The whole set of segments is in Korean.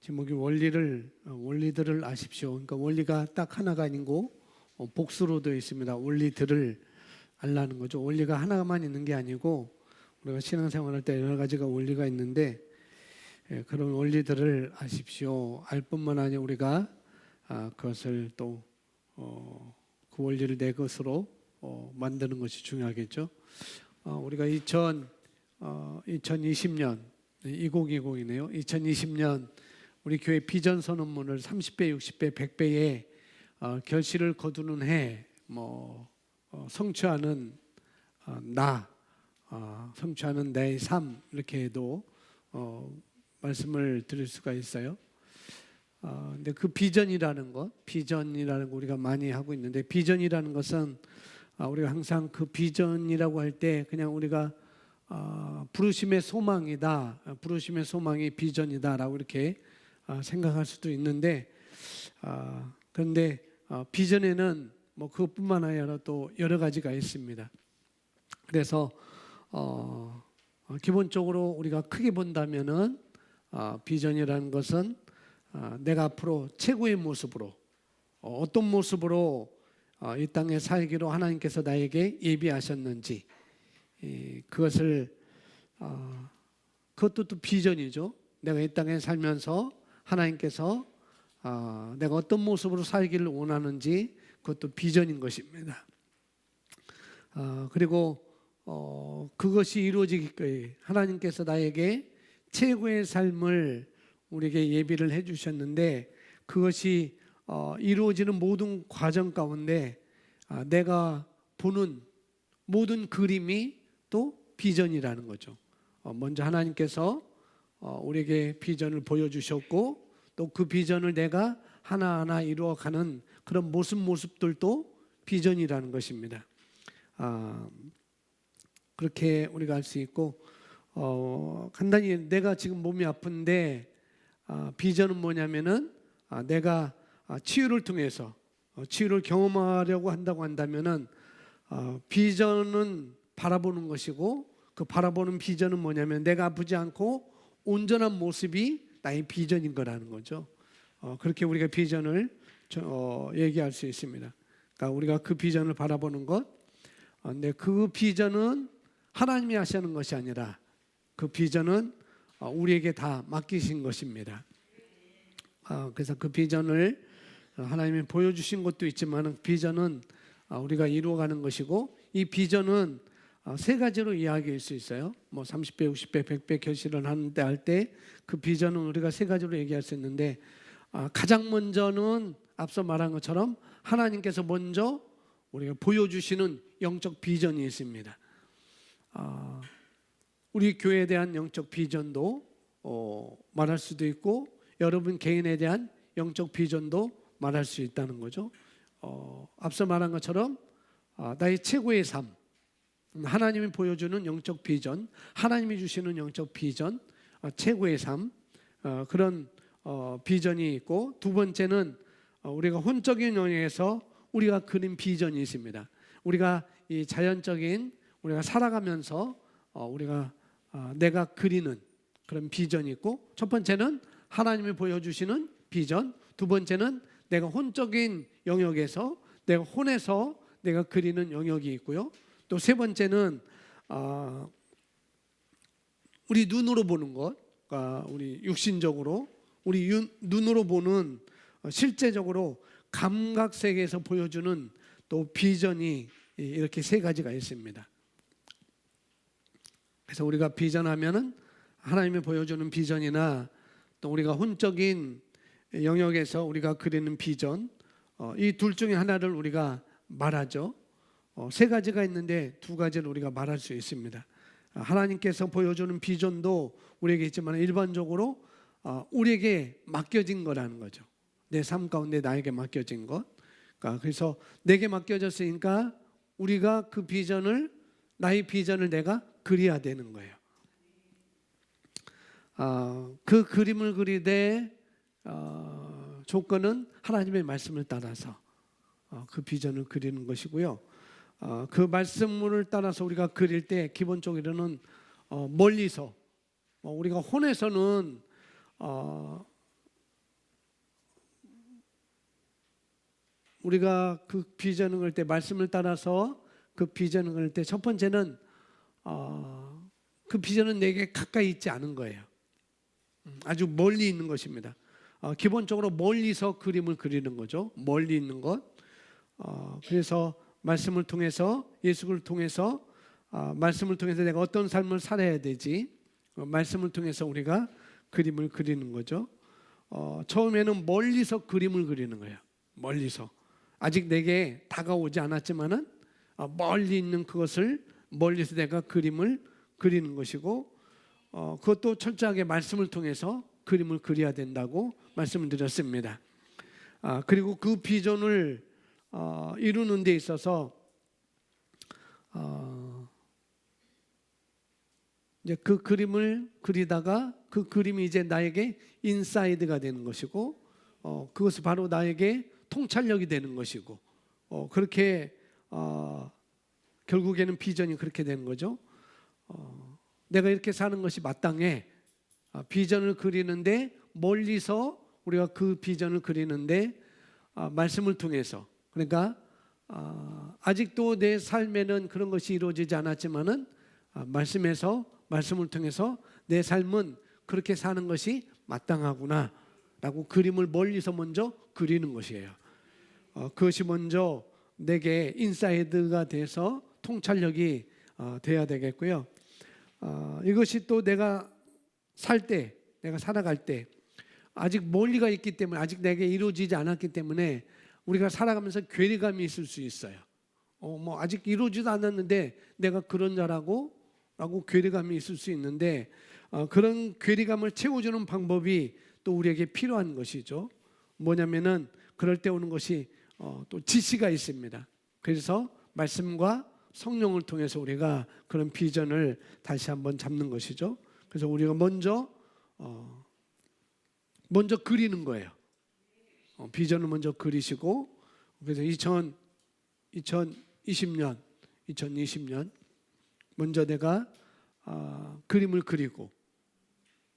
제목이 원리들을 아십시오. 그러니까 원리가 딱 하나가 아니고 복수로 되어 있습니다. 원리들을 알라는 거죠. 원리가 하나만 있는 게 아니고 우리가 신앙생활할 때 여러 가지가 원리가 있는데 그런 원리들을 아십시오. 알 뿐만 아니라 우리가 그것을 또 그 원리를 내 것으로 만드는 것이 중요하겠죠. 우리가 2020년 2020이네요. 2020년 우리 교회 비전 선언문을 30배, 60배, 100배의 결실을 거두는 해, 성취하는 성취하는 내 삶 이렇게 해도 말씀을 드릴 수가 있어요. 근데 그 비전이라는 거 우리가 많이 하고 있는데 비전이라는 것은 우리가 항상 그 비전이라고 할 때 그냥 우리가 부르심의 소망이다, 부르심의 소망이 비전이다라고 이렇게 생각할 수도 있는데 그런데 비전에는 그것뿐만 아니라 또 여러 가지가 있습니다. 그래서 기본적으로 우리가 크게 본다면은 비전이라는 것은 내가 앞으로 최고의 모습으로 어떤 모습으로 이 땅에 살기로 하나님께서 나에게 예비하셨는지 그것을 그것도 또 비전이죠. 내가 이 땅에 살면서 하나님께서 내가 어떤 모습으로 살기를 원하는지 그것도 비전인 것입니다. 그리고 그것이 이루어지기까지 하나님께서 나에게 최고의 삶을 우리에게 예비를 해주셨는데 그것이 이루어지는 모든 과정 가운데 내가 보는 모든 그림이 또 비전이라는 거죠. 먼저 하나님께서 우리에게 비전을 보여주셨고 또 그 비전을 내가 하나하나 이루어가는 그런 모습들도 비전이라는 것입니다. 그렇게 우리가 알 수 있고 간단히 내가 지금 몸이 아픈데 비전은 뭐냐면은 내가 치유를 통해서 치유를 경험하려고 한다고 한다면은 비전은 바라보는 것이고 그 바라보는 비전은 뭐냐면 내가 아프지 않고 온전한 모습이 나의 비전인 거라는 거죠. 그렇게 우리가 비전을 얘기할 수 있습니다. 그러니까 우리가 그 비전을 바라보는 것, 근데 그 비전은 하나님이 하시는 것이 아니라 그 비전은 우리에게 다 맡기신 것입니다. 그래서 그 비전을 하나님이 보여주신 것도 있지만 비전은 우리가 이루어가는 것이고 이 비전은 세 가지로 이야기할 수 있어요. 30배, 60배, 100배 결실을 하는데 할 때 그 비전은 우리가 세 가지로 얘기할 수 있는데 가장 먼저는 앞서 말한 것처럼 하나님께서 먼저 우리가 보여주시는 영적 비전이 있습니다. 우리 교회에 대한 영적 비전도 말할 수도 있고 여러분 개인에 대한 영적 비전도 말할 수 있다는 거죠. 앞서 말한 것처럼 나의 최고의 삶, 하나님이 보여주는 영적 비전, 하나님이 주시는 영적 비전, 최고의 삶, 그런 비전이 있고 두 번째는 우리가 혼적인 영역에서 우리가 그린 비전이 있습니다. 우리가 이 자연적인 우리가 살아가면서 우리가 내가 그리는 그런 비전이 있고, 첫 번째는 하나님이 보여주시는 비전, 두 번째는 내가 혼적인 영역에서 내가 혼에서 내가 그리는 영역이 있고요. 또 세 번째는 우리 눈으로 보는 것, 우리 육신적으로 우리 눈으로 보는 실제적으로 감각 세계에서 보여주는 또 비전이 이렇게 세 가지가 있습니다. 그래서 우리가 비전하면은 하나님이 보여주는 비전이나 또 우리가 혼적인 영역에서 우리가 그리는 비전, 이 둘 중에 하나를 우리가 말하죠. 세 가지가 있는데 두 가지를 우리가 말할 수 있습니다. 하나님께서 보여주는 비전도 우리에게 있지만 일반적으로 우리에게 맡겨진 거라는 거죠. 내 삶 가운데 나에게 맡겨진 것. 그래서 내게 맡겨졌으니까 우리가 그 비전을, 나의 비전을 내가 그려야 되는 거예요. 그 그림을 그리되 조건은 하나님의 말씀을 따라서 그 비전을 그리는 것이고요. 그 말씀을 따라서 우리가 그릴 때 기본적으로는 멀리서, 우리가 혼에서는 우리가 그 비전을 그릴 때, 말씀을 따라서 그 비전을 그릴 때 첫 번째는 그 비전은 내게 가까이 있지 않은 거예요. 아주 멀리 있는 것입니다. 기본적으로 멀리서 그림을 그리는 거죠. 멀리 있는 것. 그래서 말씀을 통해서, 예수를 통해서, 말씀을 통해서 내가 어떤 삶을 살아야 되지, 말씀을 통해서 우리가 그림을 그리는 거죠. 처음에는 멀리서 그림을 그리는 거예요. 멀리서, 아직 내게 다가오지 않았지만은 멀리 있는 그것을 멀리서 내가 그림을 그리는 것이고, 그것도 철저하게 말씀을 통해서 그림을 그려야 된다고 말씀을 드렸습니다. 그리고 그 비전을 이루는 데 있어서 이제 그 그림을 그리다가 그 그림이 이제 나에게 인사이드가 되는 것이고, 그것이 바로 나에게 통찰력이 되는 것이고, 그렇게 결국에는 비전이 그렇게 되는 거죠. 내가 이렇게 사는 것이 마땅해. 비전을 그리는데 멀리서 우리가 그 비전을 그리는데 말씀을 통해서, 그러니까 아직도 내 삶에는 그런 것이 이루어지지 않았지만은 말씀을 통해서 내 삶은 그렇게 사는 것이 마땅하구나 라고 그림을 멀리서 먼저 그리는 것이에요. 그것이 먼저 내게 인사이드가 돼서 통찰력이 돼야 되겠고요. 이것이 또 내가 살 때, 내가 살아갈 때 아직 멀리가 있기 때문에, 아직 내게 이루어지지 않았기 때문에 우리가 살아가면서 괴리감이 있을 수 있어요. 아직 이루어지도 않았는데 내가 그런 자라고 괴리감이 있을 수 있는데, 그런 괴리감을 채워주는 방법이 또 우리에게 필요한 것이죠. 뭐냐면은 그럴 때 오는 것이 또 지시가 있습니다. 그래서 말씀과 성령을 통해서 우리가 그런 비전을 다시 한번 잡는 것이죠. 그래서 우리가 먼저 그리는 거예요. 비전을 먼저 그리시고, 그래서 2020년 먼저 내가 그림을 그리고,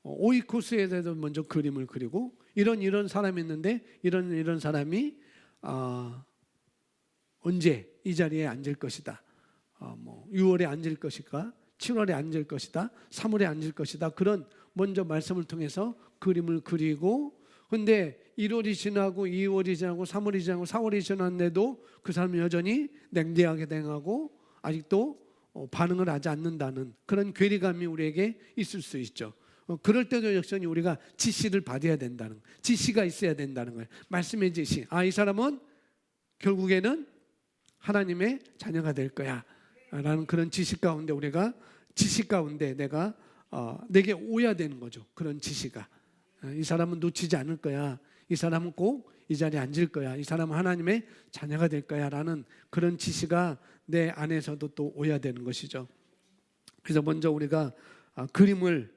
오이코스에 대해서 먼저 그림을 그리고, 이런 사람이 있는데 이런 사람이 언제 이 자리에 앉을 것이다. 6월에 앉을 것일까? 7월에 앉을 것이다. 3월에 앉을 것이다. 그런 먼저 말씀을 통해서 그림을 그리고, 근데 1월이 지나고 2월이 지나고 3월이 지나고 4월이 지났는데도 그 사람은 여전히 냉대하게 대응하고 아직도 반응을 하지 않는다는 그런 괴리감이 우리에게 있을 수 있죠. 그럴 때도 역시 우리가 지시를 받아야 된다는, 지시가 있어야 된다는 거예요. 말씀의 지시. 이 사람은 결국에는 하나님의 자녀가 될 거야 라는 그런 지시 가운데, 우리가 지시 가운데 내게 오야 되는 거죠. 그런 지시가, 이 사람은 놓치지 않을 거야, 이 사람은 꼭 이 자리에 앉을 거야, 이 사람은 하나님의 자녀가 될 거야 라는 그런 지시가 내 안에서도 또 오야 되는 것이죠. 그래서 먼저 우리가 그림을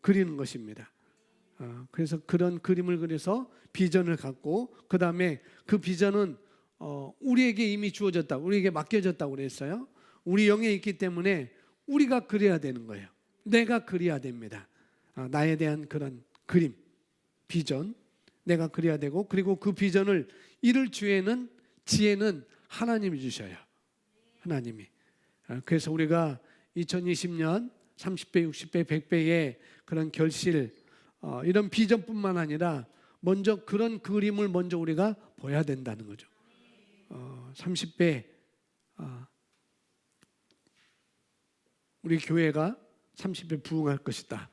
그리는 것입니다. 그래서 그런 그림을 그려서 비전을 갖고, 그 다음에 그 비전은 우리에게 이미 주어졌다, 우리에게 맡겨졌다고 그랬어요. 우리 영에 있기 때문에 우리가 그려야 되는 거예요. 내가 그려야 됩니다. 나에 대한 그런 그림, 비전 내가 그려야 되고, 그리고 그 비전을 이룰 지혜는 하나님이 주셔요. 하나님이. 그래서 우리가 2020년 30배, 60배, 100배의 그런 결실, 이런 비전뿐만 아니라 먼저 그런 그림을 먼저 우리가 보여야 된다는 거죠. 30배, 우리 교회가 30배 부흥할 것이다.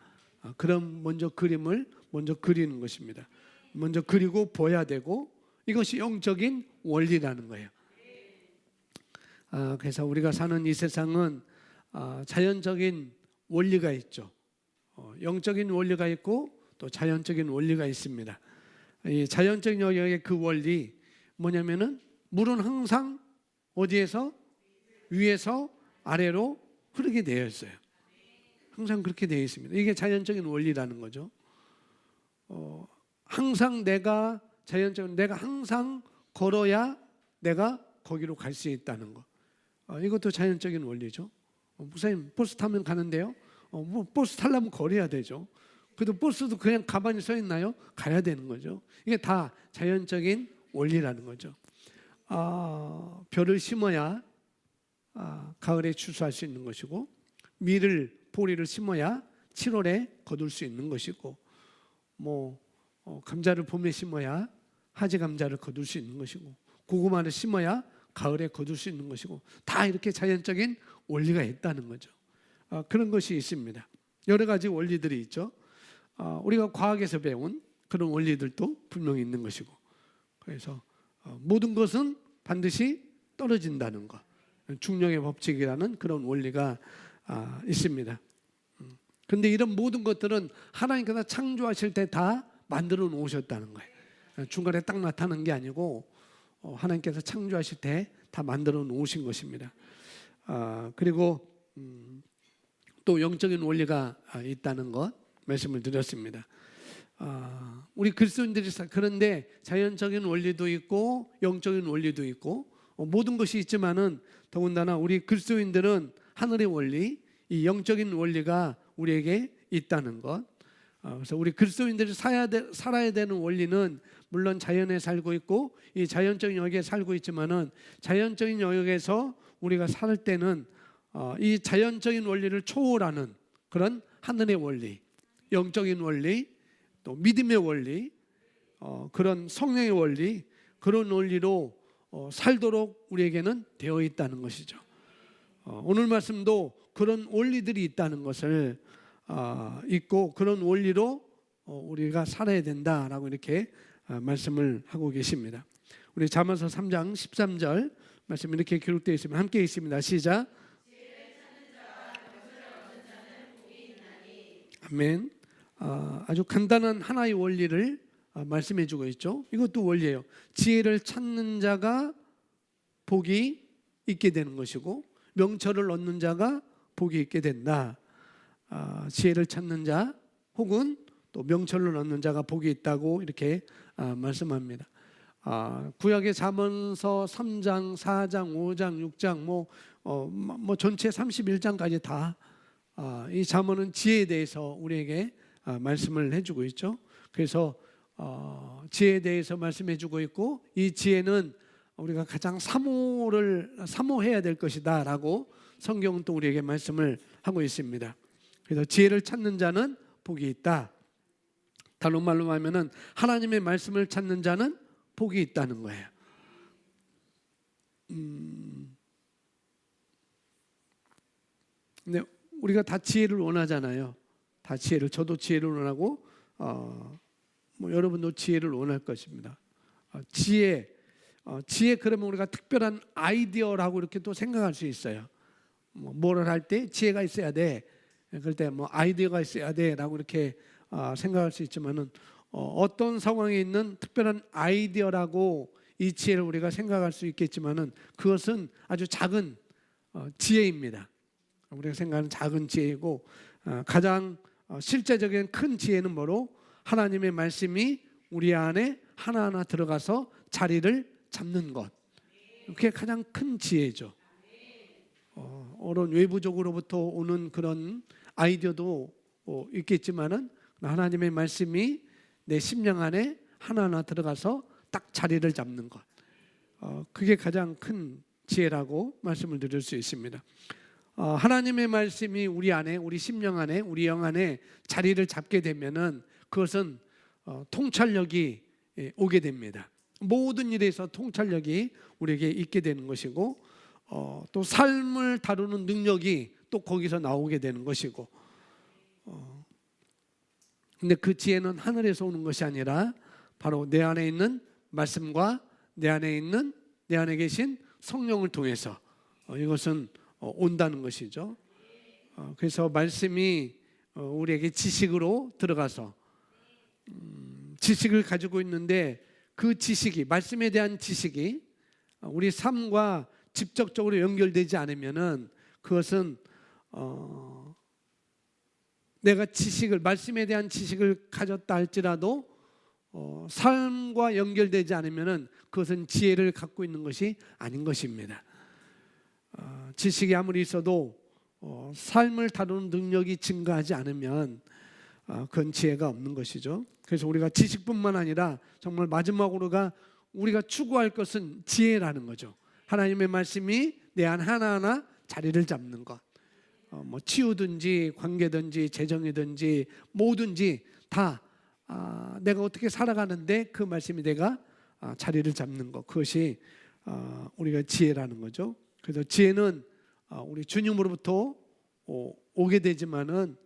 그런 먼저 그림을 먼저 그리는 것입니다. 먼저 그리고 보여야 되고, 이것이 영적인 원리라는 거예요. 그래서 우리가 사는 이 세상은 자연적인 원리가 있죠. 영적인 원리가 있고 또 자연적인 원리가 있습니다. 이 자연적인 영역의 그 원리 뭐냐면은 물은 항상 어디에서? 위에서 아래로 흐르게 되어 있어요. 항상 그렇게 되어 있습니다. 이게 자연적인 원리라는 거죠. 항상 내가 항상 걸어야 내가 거기로 갈 수 있다는 거. 이것도 자연적인 원리죠. 목사님 버스 타면 가는데요. 버스 타려면 걸어야 되죠. 그래도 버스도 그냥 가만히 서 있나요? 가야 되는 거죠. 이게 다 자연적인 원리라는 거죠. 벼를 심어야 가을에 추수할 수 있는 것이고, 보리를 심어야 7월에 거둘 수 있는 것이고, 감자를 봄에 심어야 하지 감자를 거둘 수 있는 것이고, 고구마를 심어야 가을에 거둘 수 있는 것이고, 다 이렇게 자연적인 원리가 있다는 거죠. 그런 것이 있습니다. 여러 가지 원리들이 있죠. 우리가 과학에서 배운 그런 원리들도 분명히 있는 것이고, 그래서 모든 것은 반드시 떨어진다는 것, 중력의 법칙이라는 그런 원리가 있습니다. 그런데 이런 모든 것들은 하나님께서 창조하실 때 다 만들어 놓으셨다는 거예요. 중간에 딱 나타나는 게 아니고 하나님께서 창조하실 때 다 만들어 놓으신 것입니다. 그리고 또 영적인 원리가 있다는 것 말씀을 드렸습니다. 우리 그리스도인들이 그런데 자연적인 원리도 있고 영적인 원리도 있고 모든 것이 있지만은, 더군다나 우리 그리스도인들은 하늘의 원리, 이 영적인 원리가 우리에게 있다는 것. 그래서 우리 그리스도인들이 살아야 되는 원리는 물론 자연에 살고 있고 이 자연적인 영역에 살고 있지만은, 자연적인 영역에서 우리가 살 때는 이 자연적인 원리를 초월하는 그런 하늘의 원리, 영적인 원리, 또 믿음의 원리, 그런 성령의 원리, 그런 원리로 살도록 우리에게는 되어 있다는 것이죠. 오늘 말씀도 그런 원리들이 있다는 것을 있고, 그런 원리로 우리가 살아야 된다라고 이렇게 말씀을 하고 계십니다. 우리 잠언서 3장 13절 말씀 이렇게 기록되어 있으면 함께 있습니다. 시작. 아멘. 아주 간단한 하나의 원리를 말씀해 주고 있죠. 이것도 원리예요. 지혜를 찾는 자가 복이 있게 되는 것이고, 명철을 얻는 자가 복이 있게 된다. 지혜를 찾는 자 혹은 또 명철을 얻는 자가 복이 있다고 이렇게 말씀합니다. 구약의 잠언서 3장, 4장, 5장, 6장 전체 31장까지 다 이 잠언은 지혜에 대해서 우리에게 말씀을 해주고 있죠. 그래서 지혜에 대해서 말씀해주고 있고, 이 지혜는 우리가 가장 사모해야 될 것이다라고 성경은 또 우리에게 말씀을 하고 있습니다. 그래서 지혜를 찾는 자는 복이 있다. 다른 말로 하면은 하나님의 말씀을 찾는 자는 복이 있다는 거예요. 근데 우리가 다 지혜를 원하잖아요. 다 지혜를, 저도 지혜를 원하고 여러분도 지혜를 원할 것입니다. 지혜 그러면 우리가 특별한 아이디어라고 이렇게 또 생각할 수 있어요. 뭐를 할 때 지혜가 있어야 돼. 그럴 때 아이디어가 있어야 돼라고 이렇게 생각할 수 있지만은, 어떤 상황에 있는 특별한 아이디어라고 이 지혜를 우리가 생각할 수 있겠지만은, 그것은 아주 작은 지혜입니다. 우리가 생각하는 작은 지혜이고, 가장 실제적인 큰 지혜는 뭐로? 하나님의 말씀이 우리 안에 하나하나 들어가서 자리를 잡는 것. 그게 가장 큰 지혜죠. 어떤 외부적으로부터 오는 그런 아이디어도 있겠지만은 하나님의 말씀이 내 심령 안에 하나하나 들어가서 딱 자리를 잡는 것, 그게 가장 큰 지혜라고 말씀을 드릴 수 있습니다. 하나님의 말씀이 우리 안에, 우리 심령 안에, 우리 영 안에 자리를 잡게 되면은 그것은 통찰력이 오게 됩니다. 모든 일에서 통찰력이 우리에게 있게 되는 것이고, 또 삶을 다루는 능력이 또 거기서 나오게 되는 것이고, 근데 그 지혜는 하늘에서 오는 것이 아니라 바로 내 안에 있는 말씀과 내 안에 계신 성령을 통해서 이것은 온다는 것이죠. 그래서 말씀이 우리에게 지식으로 들어가서 지식을 가지고 있는데, 그 지식이, 말씀에 대한 지식이 우리 삶과 직접적으로 연결되지 않으면은 그것은 내가 지식을, 말씀에 대한 지식을 가졌다 할지라도 삶과 연결되지 않으면은 그것은 지혜를 갖고 있는 것이 아닌 것입니다. 지식이 아무리 있어도 삶을 다루는 능력이 증가하지 않으면 그건 지혜가 없는 것이죠. 그래서 우리가 지식뿐만 아니라 정말 마지막으로가 우리가 추구할 것은 지혜라는 거죠. 하나님의 말씀이 내 안 하나하나 자리를 잡는 것, 뭐 치유든지 관계든지 재정이든지 뭐든지 다 내가 어떻게 살아가는데 그 말씀이 내가 자리를 잡는 것, 그것이 우리가 지혜라는 거죠. 그래서 지혜는 우리 주님으로부터 오게 되지만은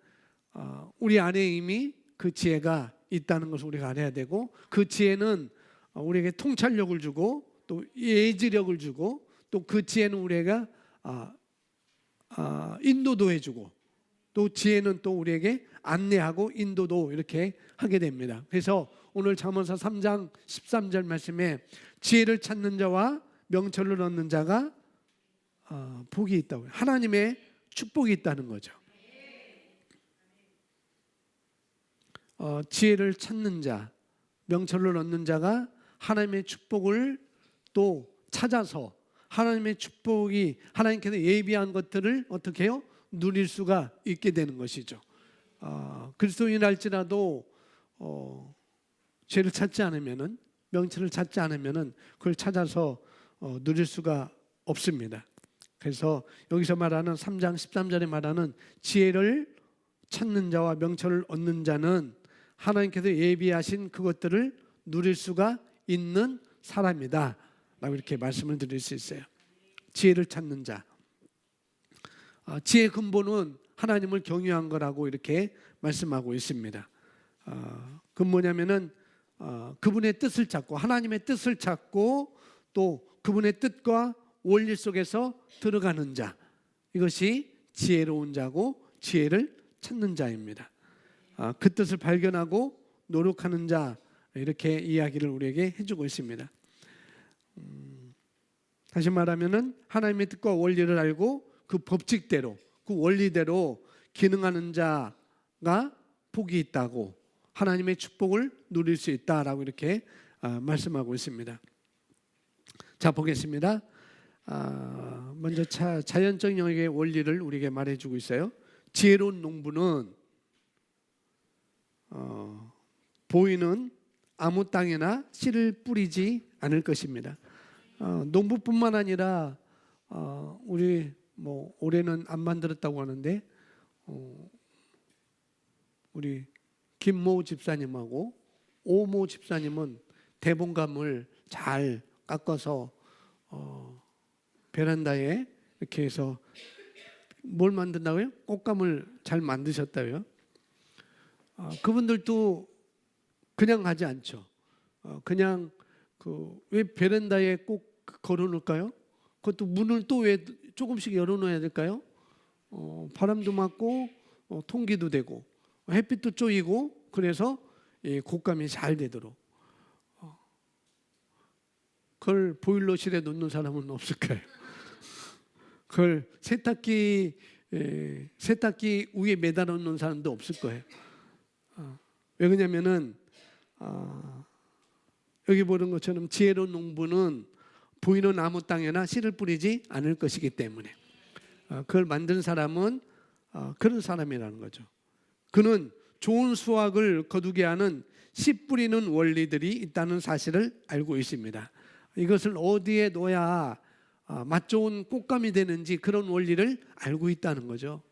우리 안에 이미 그 지혜가 있다는 것을 우리가 알아야 되고, 그 지혜는 우리에게 통찰력을 주고 또 예지력을 주고, 또 그 지혜는 우리가 인도도 해주고, 또 지혜는 또 우리에게 안내하고 인도도 이렇게 하게 됩니다. 그래서 오늘 잠언서 3장 13절 말씀에 지혜를 찾는 자와 명철을 얻는 자가 복이 있다고요. 하나님의 축복이 있다는 거죠. 지혜를 찾는 자, 명철을 얻는 자가 하나님의 축복을 또 찾아서 하나님의 축복이, 하나님께서 예비한 것들을 어떻게 해요? 누릴 수가 있게 되는 것이죠. 그리스도인할지라도 죄를 찾지 않으면은, 명철을 찾지 않으면은 그걸 찾아서 누릴 수가 없습니다. 그래서 여기서 말하는 3장 13절에 말하는 지혜를 찾는 자와 명철을 얻는 자는 하나님께서 예비하신 그것들을 누릴 수가 있는 사람이다 라고 이렇게 말씀을 드릴 수 있어요. 지혜를 찾는 자, 지혜의 근본은 하나님을 경외한 거라고 이렇게 말씀하고 있습니다. 그 뭐냐면은 그분의 뜻을 찾고, 하나님의 뜻을 찾고 또 그분의 뜻과 원리 속에서 들어가는 자, 이것이 지혜로운 자고 지혜를 찾는 자입니다. 그 뜻을 발견하고 노력하는 자, 이렇게 이야기를 우리에게 해주고 있습니다. 다시 말하면은 하나님의 뜻과 원리를 알고 그 법칙대로, 그 원리대로 기능하는 자가 복이 있다고, 하나님의 축복을 누릴 수 있다라고 이렇게 말씀하고 있습니다. 자, 보겠습니다. 먼저 자연적 영역의 원리를 우리에게 말해주고 있어요. 지혜로운 농부는 보이는 아무 땅에나 씨를 뿌리지 않을 것입니다. 농부뿐만 아니라 우리 뭐 올해는 안 만들었다고 하는데 우리 김모 집사님하고 오모 집사님은 대봉감을 잘 깎아서 베란다에 이렇게 해서 뭘 만든다고요? 꽃감을 잘 만드셨다고요? 그분들도 그냥 하지 않죠. 그냥 왜 베란다에 꼭 걸어놓을까요? 그것도 문을 또 왜 조금씩 열어놓아야 될까요? 바람도 맞고 통기도 되고 햇빛도 쪼이고, 그래서 곶감이 잘 되도록. 그걸 보일러실에 놓는 사람은 없을까요? 그걸 세탁기 위에 매달아 놓는 사람도 없을 거예요. 왜 그러냐면은 여기 보는 것처럼 지혜로운 농부는 보이는 아무 땅에나 씨를 뿌리지 않을 것이기 때문에 그걸 만든 사람은 그런 사람이라는 거죠. 그는 좋은 수확을 거두게 하는 씨 뿌리는 원리들이 있다는 사실을 알고 있습니다. 이것을 어디에 놓아야 맛 좋은 꽃감이 되는지 그런 원리를 알고 있다는 거죠.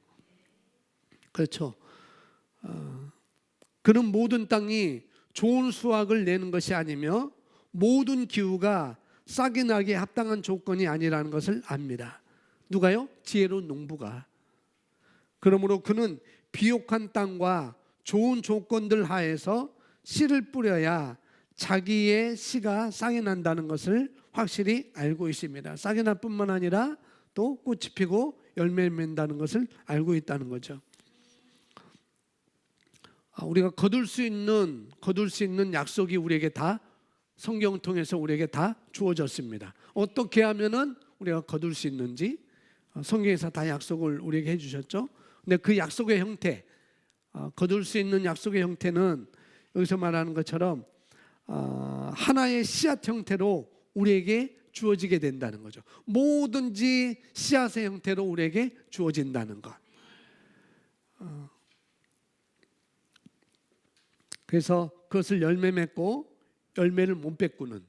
그렇죠. 그는 모든 땅이 좋은 수확을 내는 것이 아니며 모든 기후가 싹이 나기에 합당한 조건이 아니라는 것을 압니다. 누가요? 지혜로운 농부가. 그러므로 그는 비옥한 땅과 좋은 조건들 하에서 씨를 뿌려야 자기의 씨가 싹이 난다는 것을 확실히 알고 있습니다. 싹이 날 뿐만 아니라 또 꽃이 피고 열매를 맺는다는 것을 알고 있다는 거죠. 우리가 거둘 수 있는 약속이 우리에게 다 성경을 통해서 우리에게 다 주어졌습니다. 어떻게 하면은 우리가 거둘 수 있는지 성경에서 다 약속을 우리에게 해주셨죠. 근데 그 약속의 형태, 거둘 수 있는 약속의 형태는 여기서 말하는 것처럼 하나의 씨앗 형태로 우리에게 주어지게 된다는 거죠. 뭐든지 씨앗의 형태로 우리에게 주어진다는 것. 그래서 그것을 열매 맺고 열매를 못 맺고는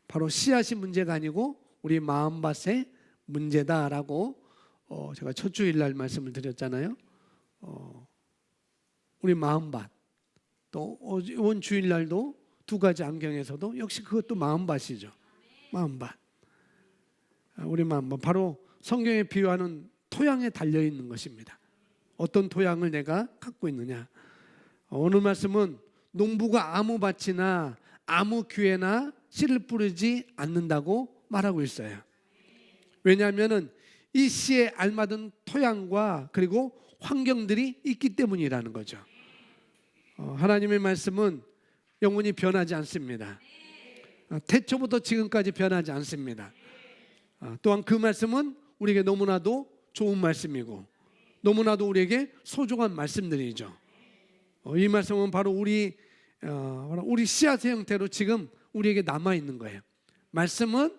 바로 씨앗이 문제가 아니고 우리 마음밭의 문제다라고 제가 첫 주일날 말씀을 드렸잖아요. 우리 마음밭, 또 이번 주일날도 두 가지 안경에서도 역시 그것도 마음밭이죠. 마음밭. 우리 마음밭 바로 성경에 비유하는 토양에 달려 있는 것입니다. 어떤 토양을 내가 갖고 있느냐. 어느 말씀은 농부가 아무 밭이나 아무 기회나 씨를 뿌리지 않는다고 말하고 있어요. 왜냐하면 이 씨에 알맞은 토양과 그리고 환경들이 있기 때문이라는 거죠. 하나님의 말씀은 영원히 변하지 않습니다. 태초부터 지금까지 변하지 않습니다. 또한 그 말씀은 우리에게 너무나도 좋은 말씀이고 너무나도 우리에게 소중한 말씀들이죠. 이 말씀은 바로 우리 씨앗의 형태로 지금 우리에게 남아 있는 거예요. 말씀은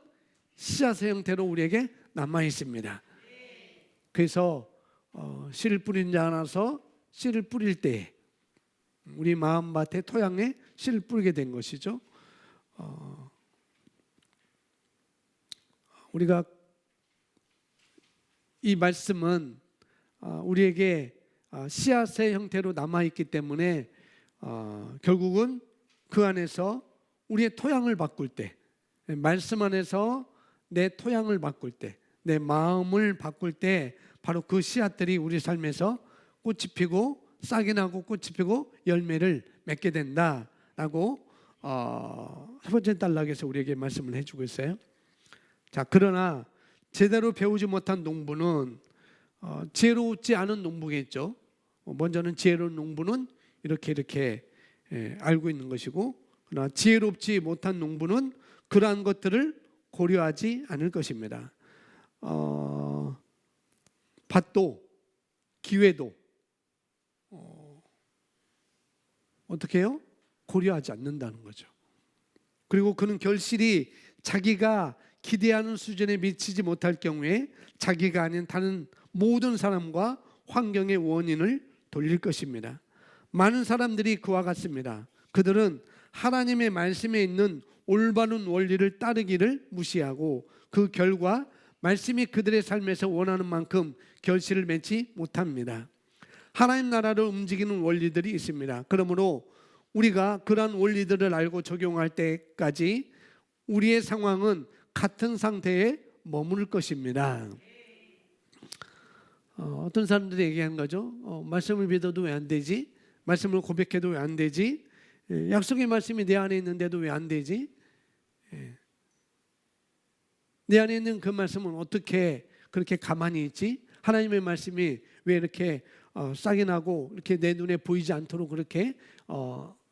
씨앗의 형태로 우리에게 남아 있습니다. 그래서 씨를 뿌린 자 하나서 씨를 뿌릴 때 우리 마음밭의 토양에 씨를 뿌리게 된 것이죠. 우리가 이 말씀은 우리에게 씨앗의 형태로 남아있기 때문에 결국은 그 안에서 우리의 토양을 바꿀 때, 말씀 안에서 내 토양을 바꿀 때, 내 마음을 바꿀 때 바로 그 씨앗들이 우리 삶에서 꽃이 피고 싹이 나고 꽃이 피고 열매를 맺게 된다라고 세 번째 단락에서 우리에게 말씀을 해주고 있어요. 자, 그러나 제대로 배우지 못한 농부는 지혜롭지 않은 농부겠죠. 먼저는 지혜로운 농부는 이렇게 알고 있는 것이고, 그러나 지혜롭지 못한 농부는 그러한 것들을 고려하지 않을 것입니다. 밭도 기회도 어떻게 해요? 고려하지 않는다는 거죠. 그리고 그는 결실이 자기가 기대하는 수준에 미치지 못할 경우에 자기가 아닌 다른 모든 사람과 환경의 원인을 돌릴 것입니다. 많은 사람들이 그와 같습니다. 그들은 하나님의 말씀에 있는 올바른 원리를 따르기를 무시하고 그 결과 말씀이 그들의 삶에서 원하는 만큼 결실을 맺지 못합니다. 하나님 나라를 움직이는 원리들이 있습니다. 그러므로 우리가 그러한 원리들을 알고 적용할 때까지 우리의 상황은 같은 상태에 머무를 것입니다. 어떤 사람들이 얘기하는 거죠. 말씀을 믿어도 왜 안 되지? 말씀을 고백해도 왜 안 되지? 약속의 말씀이 내 안에 있는데도 왜 안 되지? 내 안에 있는 그 말씀은 어떻게 그렇게 가만히 있지? 하나님의 말씀이 왜 이렇게 싹이 나고 이렇게 내 눈에 보이지 않도록 그렇게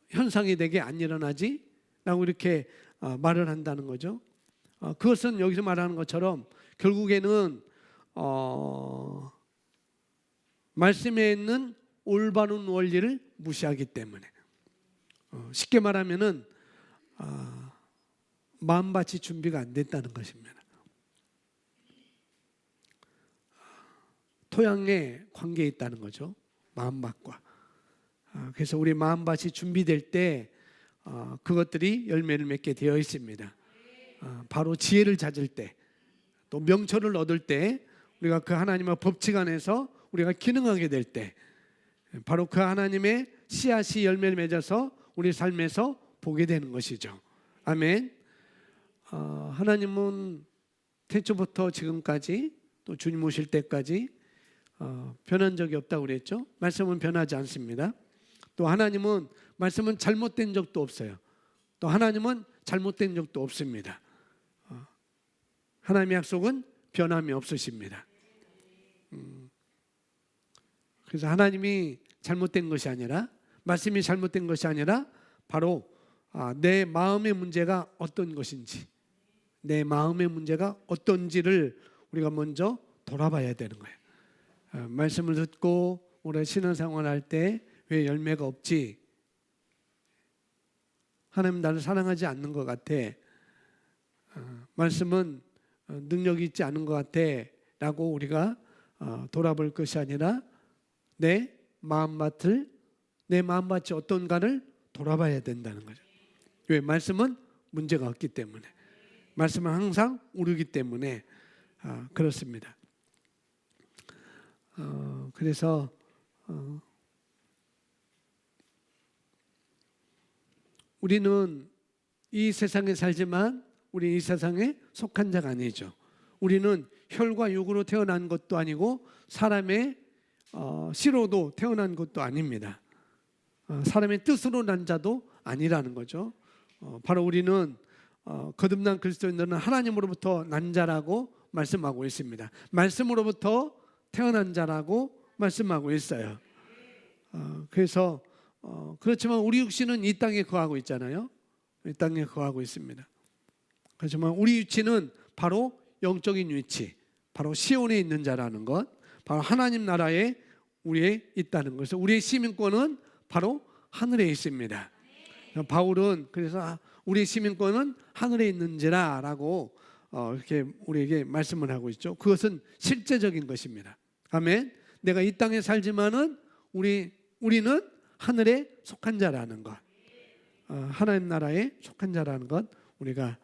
현상이 되게 안 일어나지? 라고 이렇게 말을 한다는 거죠. 그것은 여기서 말하는 것처럼 결국에는 말씀에 있는 올바른 원리를 무시하기 때문에 쉽게 말하면은 마음밭이 준비가 안 됐다는 것입니다. 토양에 관계에 있다는 거죠. 마음밭과. 그래서 우리 마음밭이 준비될 때 그것들이 열매를 맺게 되어 있습니다. 바로 지혜를 찾을 때, 또 명철을 얻을 때, 우리가 그 하나님의 법칙 안에서 우리가 기능하게 될 때, 바로 그 하나님의 씨앗이 열매를 맺어서 우리 삶에서 보게 되는 것이죠. 아멘. 하나님은 태초부터 지금까지 또 주님 오실 때까지 변한 적이 없다고 그랬죠. 말씀은 변하지 않습니다. 또 하나님은 말씀은 잘못된 적도 없어요. 또 하나님은 잘못된 적도 없습니다. 하나님의 약속은 변함이 없으십니다. 그래서 하나님이 잘못된 것이 아니라, 말씀이 잘못된 것이 아니라 바로 내 마음의 문제가 어떤 것인지, 내 마음의 문제가 어떤지를 우리가 먼저 돌아봐야 되는 거예요. 말씀을 듣고 우리가 신앙생활 할 때 왜 열매가 없지? 하나님 나를 사랑하지 않는 것 같아. 말씀은 능력이 있지 않은 것 같아 라고 우리가 돌아볼 것이 아니라 내 마음밭이 어떤가를 돌아봐야 된다는 거죠. 왜? 말씀은 문제가 없기 때문에, 말씀은 항상 오르기 때문에 그렇습니다. 그래서 우리는 이 세상에 살지만 우리 이 세상에 속한 자가 아니죠. 우리는 혈과 육으로 태어난 것도 아니고 사람의 씨로도 태어난 것도 아닙니다. 사람의 뜻으로 난 자도 아니라는 거죠. 바로 우리는 거듭난 그리스도인들은 하나님으로부터 난 자라고 말씀하고 있습니다. 말씀으로부터 태어난 자라고 말씀하고 있어요. 그래서 그렇지만 우리 육신은 이 땅에 거하고 있잖아요. 이 땅에 거하고 있습니다. 그렇지만 우리 위치는 바로 영적인 위치, 바로 시온에 있는 자라는 것, 바로 하나님 나라에 우리에 있다는 것을, 우리의 시민권은 바로 하늘에 있습니다. 바울은 그래서 우리의 시민권은 하늘에 있는지라 라고 이렇게 우리에게 말씀을 하고 있죠. 그것은 실제적인 것입니다. 아멘. 내가 이 땅에 살지만은 우리는 하늘에 속한 자라는 것, 하나님 나라에 속한 자라는 것, 우리가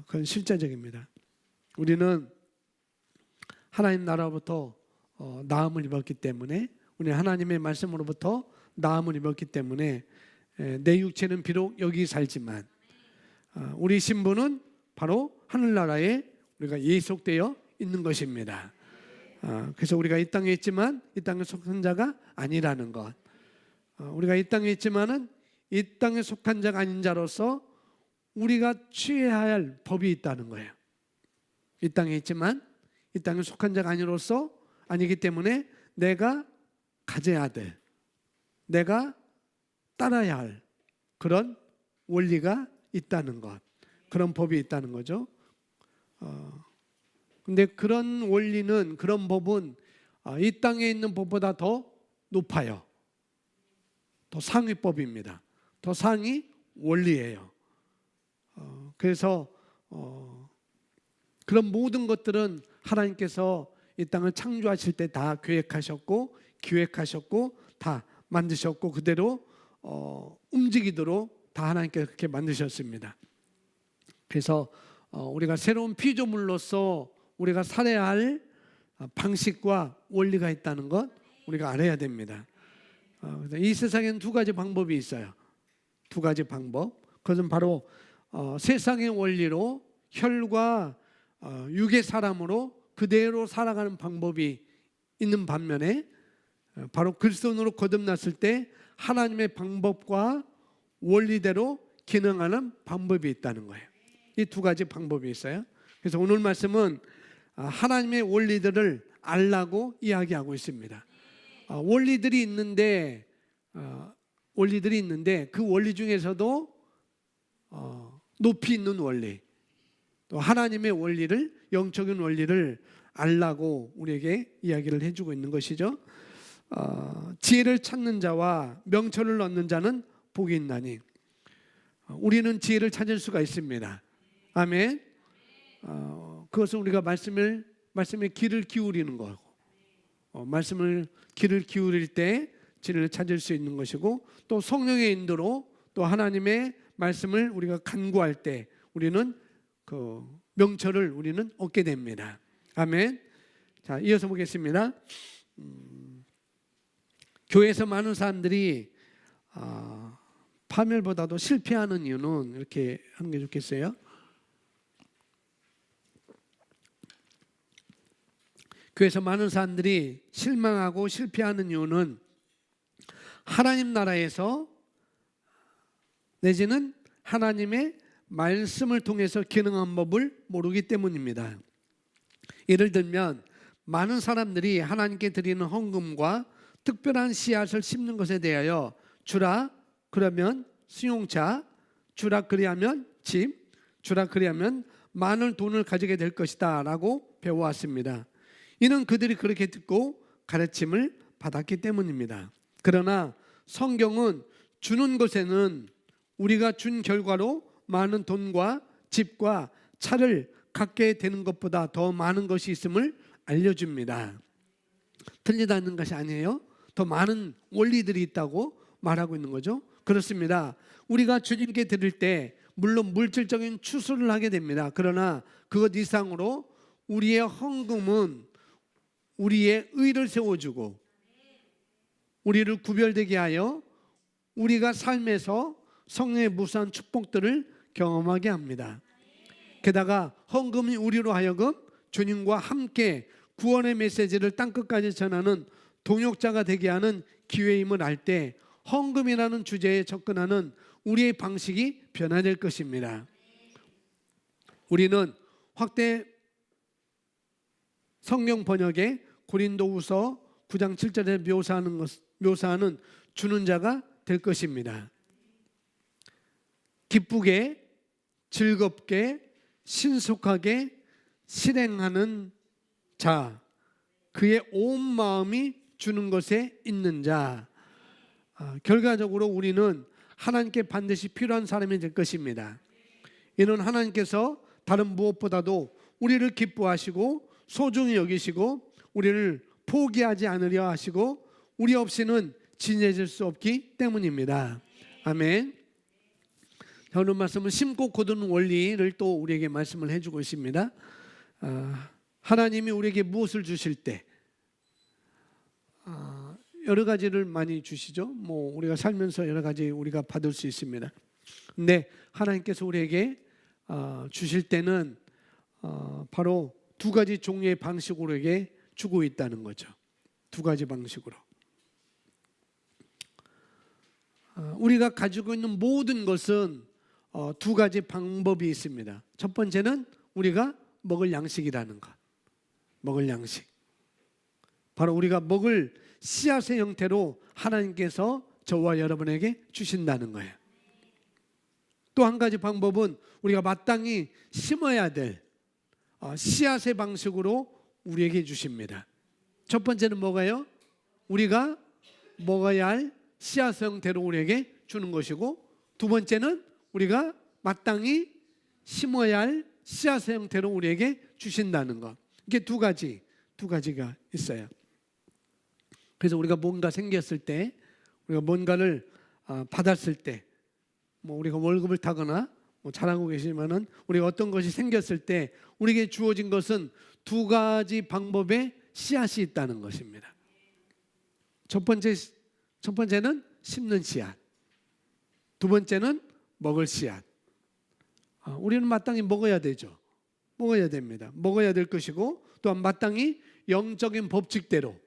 그건 실제적입니다. 우리는 하나님 나라로부터 나음을 입었기 때문에, 우리 하나님의 말씀으로부터 나음을 입었기 때문에 내 육체는 비록 여기 살지만 우리 신분은 바로 하늘나라에 우리가 예속되어 있는 것입니다. 그래서 우리가 이 땅에 있지만 이 땅에 속한 자가 아니라는 것, 우리가 이 땅에 있지만은 이 땅에 속한 자가 아닌 자로서 우리가 취해야 할 법이 있다는 거예요. 이 땅에 있지만 이 땅에 속한 자가 아니기 때문에 내가 가져야 될, 내가 따라야 할 그런 원리가 있다는 것, 그런 법이 있다는 거죠. 근데 그런 원리는, 그런 법은 이 땅에 있는 법보다 더 높아요. 더 상위법입니다. 더 상위 원리예요. 그래서 그런 모든 것들은 하나님께서 이 땅을 창조하실 때 다 계획하셨고 기획하셨고 다 만드셨고 그대로 움직이도록 다 하나님께서 그렇게 만드셨습니다. 그래서 우리가 새로운 피조물로서 우리가 살아야 할 방식과 원리가 있다는 것 우리가 알아야 됩니다. 이 세상에는 두 가지 방법이 있어요. 두 가지 방법. 그것은 바로 세상의 원리로 혈과 육의 사람으로 그대로 살아가는 방법이 있는 반면에 바로 그리스도인으로 거듭났을 때 하나님의 방법과 원리대로 기능하는 방법이 있다는 거예요. 이 두 가지 방법이 있어요. 그래서 오늘 말씀은 하나님의 원리들을 알라고 이야기하고 있습니다. 원리들이 있는데 그 원리 중에서도 높이 있는 원리, 또 하나님의 원리를, 영적인 원리를 알라고 우리에게 이야기를 해주고 있는 것이죠. 지혜를 찾는 자와 명철을 얻는 자는 복이 있나니. 우리는 지혜를 찾을 수가 있습니다. 아멘. 그것은 우리가 말씀에 귀를 기울이는 거고, 말씀을 귀를 기울일 때 진리를 찾을 수 있는 것이고, 또 성령의 인도로 또 하나님의 말씀을 우리가 간구할 때 우리는 그 명철을 우리는 얻게 됩니다. 아멘. 자, 이어서 보겠습니다. 교회에서 많은 사람들이 파멸보다도 실패하는 이유는 이렇게 하는 게 좋겠어요. 교회에서 많은 사람들이 실망하고 실패하는 이유는 하나님 나라에서 내지는 하나님의 말씀을 통해서 기능한 법을 모르기 때문입니다. 예를 들면 많은 사람들이 하나님께 드리는 헌금과 특별한 씨앗을 심는 것에 대하여 주라 그러면 수용차, 주라 그리하면 집, 주라 그리하면 많은 돈을 가지게 될 것이다 라고 배워왔습니다. 이는 그들이 그렇게 듣고 가르침을 받았기 때문입니다. 그러나 성경은 주는 것에는 우리가 준 결과로 많은 돈과 집과 차를 갖게 되는 것보다 더 많은 것이 있음을 알려줍니다. 틀리다는 것이 아니에요. 더 많은 원리들이 있다고 말하고 있는 거죠. 그렇습니다. 우리가 주님께 드릴 때 물론 물질적인 추수를 하게 됩니다. 그러나 그것 이상으로 우리의 헌금은 우리의 의를 세워주고 우리를 구별되게 하여 우리가 삶에서 성령의 무수한 축복들을 경험하게 합니다. 게다가 헌금이 우리로 하여금 주님과 함께 구원의 메시지를 땅끝까지 전하는 동역자가 되게 하는 기회임을 알 때 헌금이라는 주제에 접근하는 우리의 방식이 변화될 것입니다. 우리는 확대 성경 번역에 고린도후서 9장 7절에 묘사하는 주는 자가 될 것입니다. 기쁘게 즐겁게 신속하게 실행하는 자, 그의 온 마음이 주는 것에 있는 자. 결과적으로 우리는 하나님께 반드시 필요한 사람이 될 것입니다. 이는 하나님께서 다른 무엇보다도 우리를 기뻐하시고 소중히 여기시고 우리를 포기하지 않으려 하시고 우리 없이는 지내질 수 없기 때문입니다. 아멘. 오늘 말씀은 심고 거두는 원리를 또 우리에게 말씀을 해주고 있습니다. 하나님이 우리에게 무엇을 주실 때 여러 가지를 많이 주시죠. 뭐 우리가 살면서 여러 가지 우리가 받을 수 있습니다. 근데 하나님께서 우리에게 주실 때는 바로 두 가지 종류의 방식으로 우리에게 주고 있다는 거죠. 두 가지 방식으로. 우리가 가지고 있는 모든 것은 두 가지 방법이 있습니다. 첫 번째는 우리가 먹을 양식이라는 것. 먹을 양식. 바로 우리가 먹을 씨앗의 형태로 하나님께서 저와 여러분에게 주신다는 거예요. 또 한 가지 방법은 우리가 마땅히 심어야 될 씨앗의 방식으로 우리에게 주십니다. 첫 번째는 뭐가요? 우리가 먹어야 할 씨앗 형태로 우리에게 주는 것이고, 두 번째는 우리가 마땅히 심어야 할 씨앗 형태로 우리에게 주신다는 것. 이게 두 가지가 있어요. 그래서 우리가 뭔가 생겼을 때, 우리가 뭔가를 받았을 때, 뭐 우리가 월급을 타거나 뭐 잘하고 계시면은 우리가 어떤 것이 생겼을 때 우리에게 주어진 것은 두 가지 방법의 씨앗이 있다는 것입니다. 첫 번째는 심는 씨앗, 두 번째는 먹을 씨앗. 우리는 마땅히 먹어야 되죠. 먹어야 됩니다. 먹어야 될 것이고, 또한 마땅히 영적인 법칙대로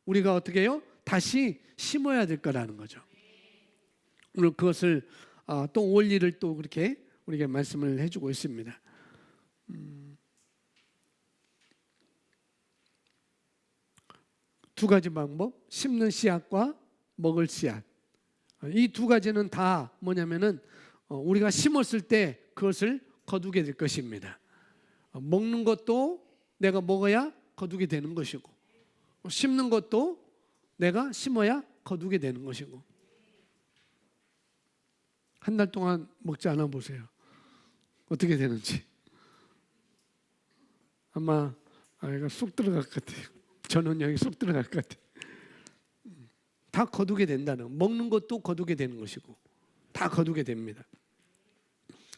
우리가 어떻게 해요? 다시 심어야 될 거라는 거죠. 오늘 그것을 또 원리를 또 그렇게 우리에게 말씀을 해주고 있습니다. 두 가지 방법, 심는 씨앗과 먹을 씨앗. 이 두 가지는 다 뭐냐면은 우리가 심었을 때 그것을 거두게 될 것입니다. 먹는 것도 내가 먹어야 거두게 되는 것이고, 심는 것도 내가 심어야 거두게 되는 것이고. 한 달 동안 먹지 않아 보세요. 어떻게 되는지 아마 이거 쏙 들어갈 것 같아요. 전원력이 쏙 들어갈 것 같아요. 다 거두게 된다는, 먹는 것도 거두게 되는 것이고 다 거두게 됩니다.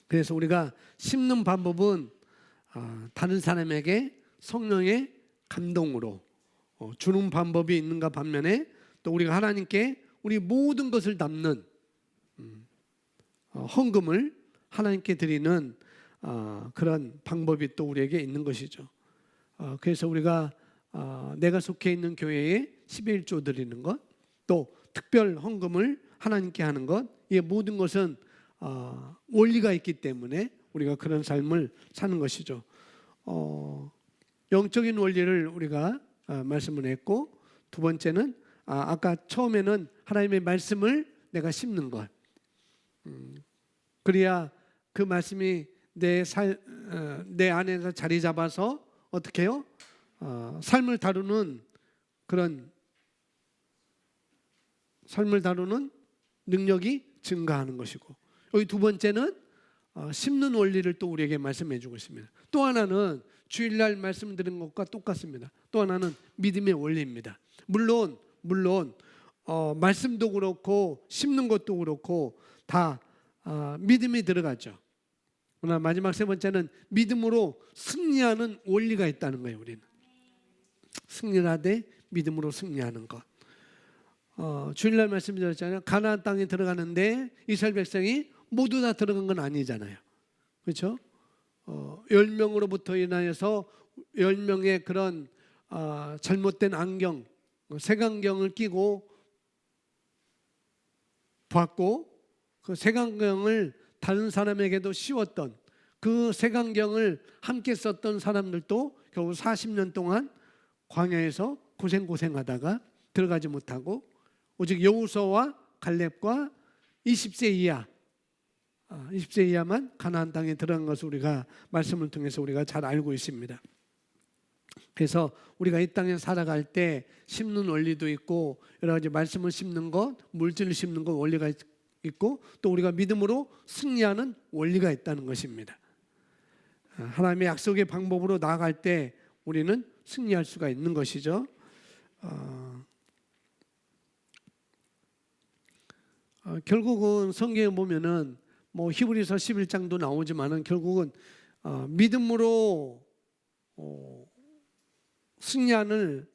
그래서 우리가 심는 방법은 다른 사람에게 성령의 감동으로 주는 방법이 있는가 반면에, 또 우리가 하나님께 우리 모든 것을 담는 헌금을 하나님께 드리는 그런 방법이 또 우리에게 있는 것이죠. 그래서 우리가 내가 속해 있는 교회에 11조 드리는 것, 또 특별 헌금을 하나님께 하는 것, 이 모든 것은 원리가 있기 때문에 우리가 그런 삶을 사는 것이죠. 영적인 원리를 우리가 말씀을 했고, 두 번째는 아까 처음에는 하나님의 말씀을 내가 심는 것. 그래야 그 말씀이 내 안에서 자리 잡아서 어떻게 해요? 삶을 다루는 그런 삶을 다루는 능력이 증가하는 것이고, 여기 두 번째는 심는 원리를 또 우리에게 말씀해 주고 있습니다. 또 하나는 주일날 말씀드린 것과 똑같습니다. 또 하나는 믿음의 원리입니다. 물론 말씀도 그렇고 심는 것도 그렇고 다 믿음이 들어가죠. 그러나 마지막 세 번째는 믿음으로 승리하는 원리가 있다는 거예요. 우리는 승리하되 믿음으로 승리하는 것. 주일날 말씀드렸잖아요. 가나안 땅에 들어가는데 이스라엘 백성이 모두 다 들어간 건 아니잖아요. 그렇죠? 10명으로부터 인하여서 10명의 그런 잘못된 안경, 색안경을 끼고 봤고, 그 색안경을 다른 사람에게도 씌웠던, 그 색안경을 함께 썼던 사람들도 결국 40년 동안 광야에서 고생하다가 들어가지 못하고, 오직 여호수아와 갈렙과 20세 이하만 가나안 땅에 들어간 것을 우리가 말씀을 통해서 우리가 잘 알고 있습니다. 그래서 우리가 이 땅에 살아갈 때 심는 원리도 있고, 여러 가지 말씀을 심는 것, 물질을 심는 것 원리가 있고, 또 우리가 믿음으로 승리하는 원리가 있다는 것입니다. 하나님의 약속의 방법으로 나아갈 때 우리는 승리할 수가 있는 것이죠. 결국은 성경에 보면은 뭐 히브리서 11장도 나오지만은 결국은 믿음으로 승리하는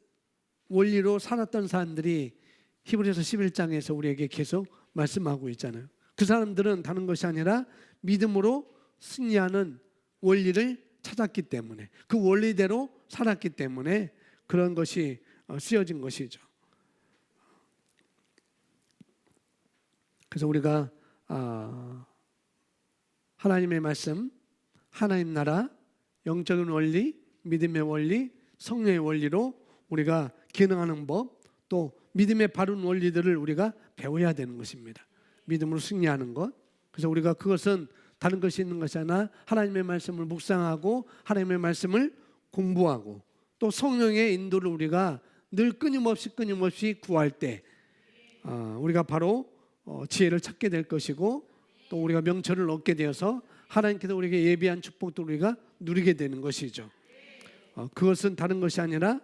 원리로 살았던 사람들이 히브리서 11장에서 우리에게 계속 말씀하고 있잖아요. 그 사람들은 다른 것이 아니라 믿음으로 승리하는 원리를 찾았기 때문에, 그 원리대로 살았기 때문에 그런 것이 쓰여진 것이죠. 그래서 우리가 하나님의 말씀, 하나님 나라, 영적인 원리, 믿음의 원리, 성령의 원리로 우리가 기능하는 법, 또 믿음의 바른 원리들을 우리가 배워야 되는 것입니다. 믿음으로 승리하는 것. 그래서 우리가 그것은 다른 것이 있는 것이 아니라 하나님의 말씀을 묵상하고 하나님의 말씀을 공부하고, 또 성령의 인도를 우리가 늘 끊임없이 구할 때 우리가 바로 지혜를 찾게 될 것이고, 또 우리가 명철을 얻게 되어서 하나님께서 우리에게 예비한 축복도 우리가 누리게 되는 것이죠. 그것은 다른 것이 아니라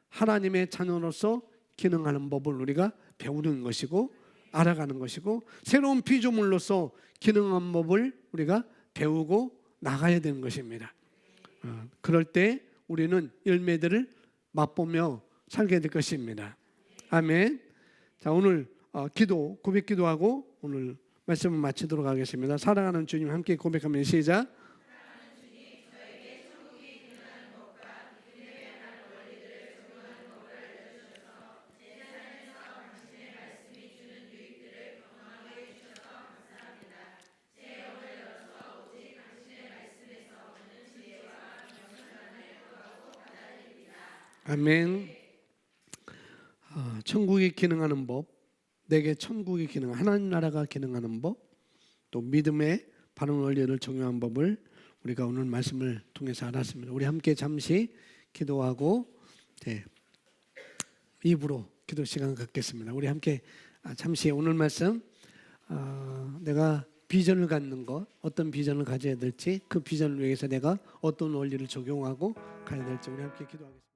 하나님의 자녀로서 기능하는 법을 우리가 배우는 것이고 알아가는 것이고, 새로운 피조물로서 기능하는 법을 우리가 배우고 나가야 되는 것입니다. 그럴 때 우리는 열매들을 맛보며 살게 될 것입니다. 아멘. 자, 오늘 고백 기도하고 오늘 말씀을 마치도록 하겠습니다. 사랑하는 주님, 함께 고백하면 시작. 아멘. 천국이 기능하는 법, 내게 천국이 하나님 나라가 기능하는 법, 또 믿음의 바른 원리를 적용한 법을 우리가 오늘 말씀을 통해서 알았습니다. 우리 함께 잠시 기도하고 입으로 기도 시간 갖겠습니다. 우리 함께 잠시 오늘 말씀, 내가 비전을 갖는 것, 어떤 비전을 가져야 될지, 그 비전을 위해서 내가 어떤 원리를 적용하고 가야 될지 우리 함께 기도하겠습니다.